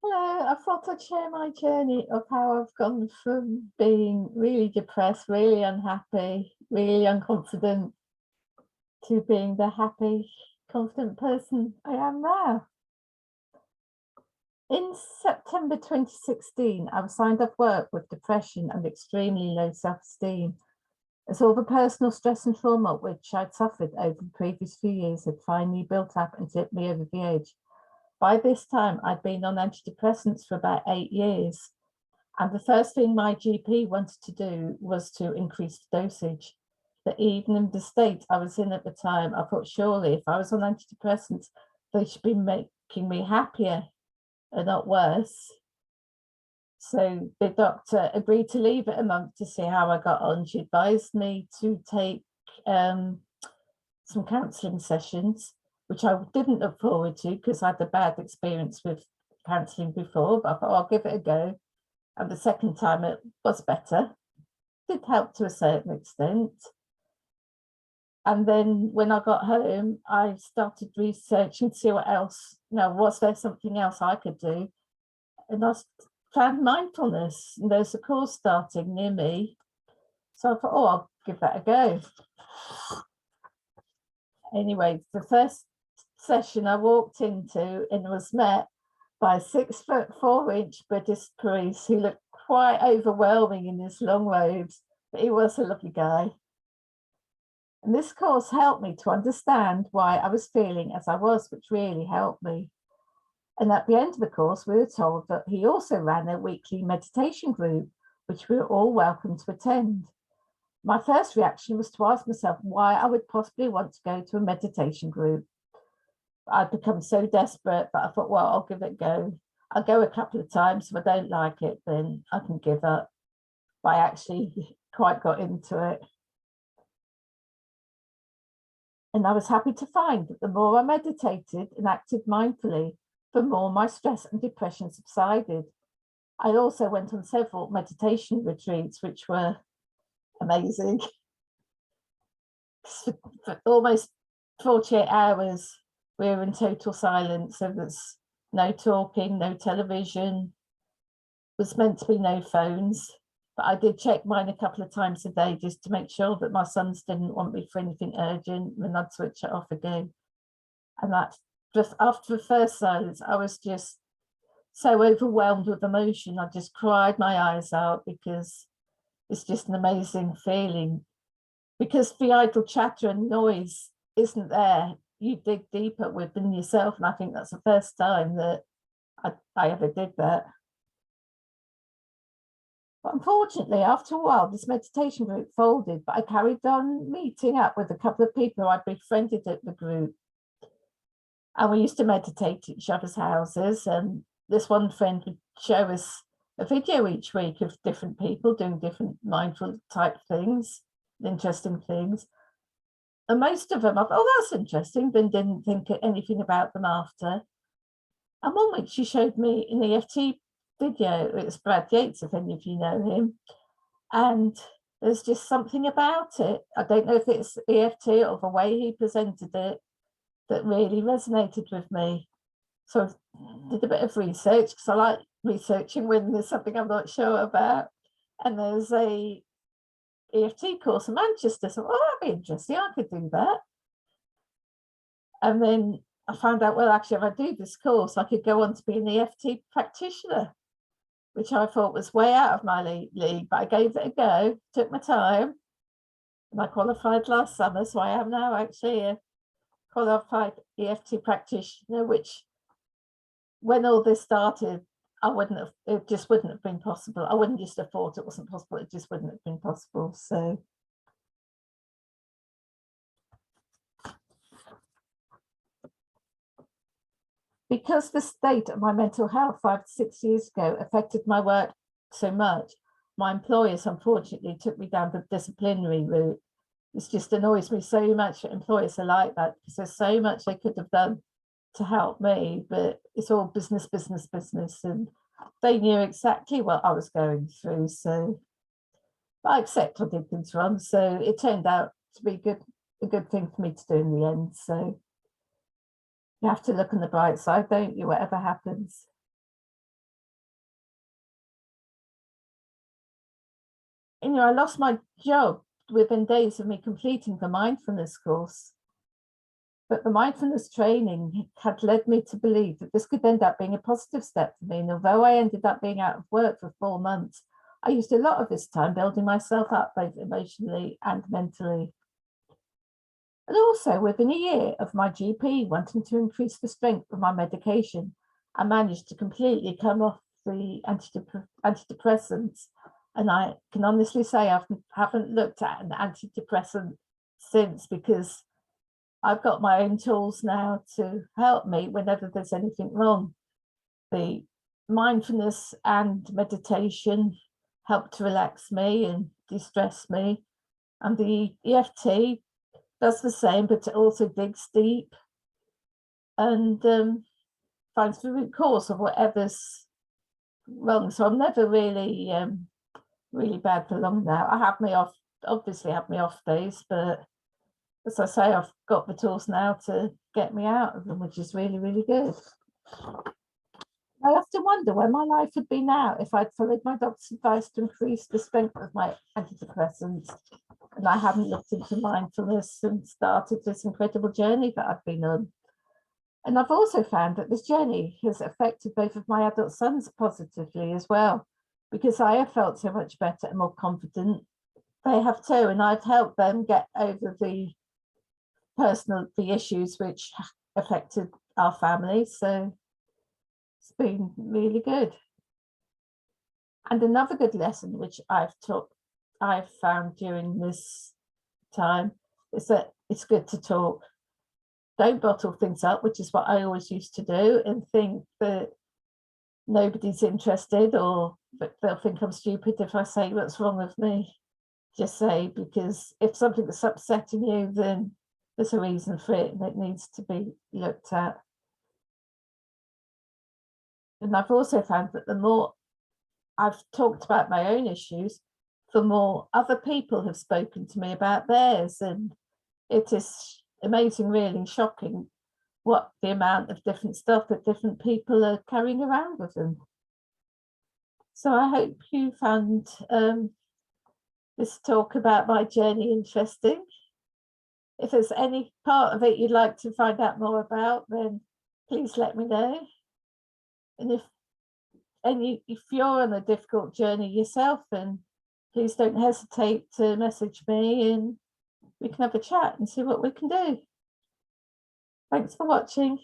Hello, I thought I'd share my journey of how I've gone from being really depressed, really unhappy, really unconfident to being the happy, confident person I am now. In September 2016, I was signed off work with depression and extremely low self-esteem, as all the personal stress and trauma which I'd suffered over the previous few years had finally built up and tipped me over the edge. By this time, I'd been on antidepressants for about 8 years. And the first thing my GP wanted to do was to increase the dosage. But even in the state I was in at the time, I thought surely if I was on antidepressants, they should be making me happier and not worse. So the doctor agreed to leave it a month to see how I got on. She advised me to take some counselling sessions, which I didn't look forward to because I had a bad experience with counselling before, but I thought I'll give it a go. And the second time it was better, did help to a certain extent. And then when I got home, I started researching to see what else, was there something else I could do? And I found mindfulness, and there's a course starting near me. So I thought, oh, I'll give that a go. Anyway, the first session I walked into and was met by a 6'4" Buddhist priest who looked quite overwhelming in his long robes, but he was a lovely guy. And this course helped me to understand why I was feeling as I was, which really helped me. And at the end of the course, we were told that he also ran a weekly meditation group, which we were all welcome to attend. My first reaction was to ask myself why I would possibly want to go to a meditation group. I'd become so desperate that I thought, well, I'll give it a go. I'll go a couple of times. If I don't like it, then I can give up. But I actually quite got into it. And I was happy to find that the more I meditated and acted mindfully, the more my stress and depression subsided. I also went on several meditation retreats, which were amazing. For almost 48 hours, we were in total silence. There was no talking, no television, was meant to be no phones. But I did check mine a couple of times a day just to make sure that my sons didn't want me for anything urgent, and I'd switch it off again. And that just after the first silence, I was just so overwhelmed with emotion. I just cried my eyes out because it's just an amazing feeling. Because the idle chatter and noise isn't there, you dig deeper within yourself. And I think that's the first time that I ever did that. But unfortunately, after a while, this meditation group folded, but I carried on meeting up with a couple of people I'd befriended at the group. And we used to meditate at each other's houses. And this one friend would show us a video each week of different people doing different mindful type things, interesting things. And most of them, I thought, oh, that's interesting, then didn't think anything about them after. And one week she showed me an EFT video. It was Brad Yates, if any of you know him. And there's just something about it. I don't know if it's EFT or the way he presented it that really resonated with me. So I did a bit of research because I like researching when there's something I'm not sure about. And there's a EFT course in Manchester. So, oh, that'd be interesting. I could do that. And then I found out, well, actually, if I do this course, I could go on to be an EFT practitioner, which I thought was way out of my league, but I gave it a go, took my time, and I qualified last summer. So I am now actually a qualified EFT practitioner, which when all this started, it just wouldn't have been possible. I wouldn't just have thought it wasn't possible. It just wouldn't have been possible. So because the state of my mental health 5 to 6 years ago affected my work so much, my employers unfortunately took me down the disciplinary route. This just annoys me so much that employers are like that because there's so much they could have done to help me, but it's all business, business, business. And they knew exactly what I was going through. So I accept I did things wrong. So it turned out to be a good thing for me to do in the end. So you have to look on the bright side, don't you, whatever happens. I lost my job within days of me completing the mindfulness course. But the mindfulness training had led me to believe that this could end up being a positive step for me. And although I ended up being out of work for 4 months, I used a lot of this time building myself up both emotionally and mentally. And also within a year of my GP wanting to increase the strength of my medication, I managed to completely come off the antidepressants. And I can honestly say I haven't looked at an antidepressant since, because I've got my own tools now to help me whenever there's anything wrong. The mindfulness and meditation help to relax me and de-stress me. And the EFT does the same, but it also digs deep and finds the root cause of whatever's wrong. So I'm never really, really bad for long now. I have me off, obviously have me off days, but as I say, I've got the tools now to get me out of them, which is really, really good. I often wonder where my life would be now if I'd followed my doctor's advice to increase the strength of my antidepressants, and I hadn't looked into mindfulness and started this incredible journey that I've been on. And I've also found that this journey has affected both of my adult sons positively as well, because I have felt so much better and more confident. They have too, and I've helped them get over the issues which affected our family. So it's been really good. And another good lesson which I've found during this time is that it's good to talk. Don't bottle things up, which is what I always used to do, and think that nobody's interested, or that they'll think I'm stupid if I say what's wrong with me. Just say, because if something is upsetting you, then there's a reason for it and it needs to be looked at. And I've also found that the more I've talked about my own issues, the more other people have spoken to me about theirs. And it is amazing, really shocking, what the amount of different stuff that different people are carrying around with them. So I hope you found this talk about my journey interesting. If there's any part of it you'd like to find out more about, then please let me know. And if you're on a difficult journey yourself, then please don't hesitate to message me and we can have a chat and see what we can do. Thanks for watching.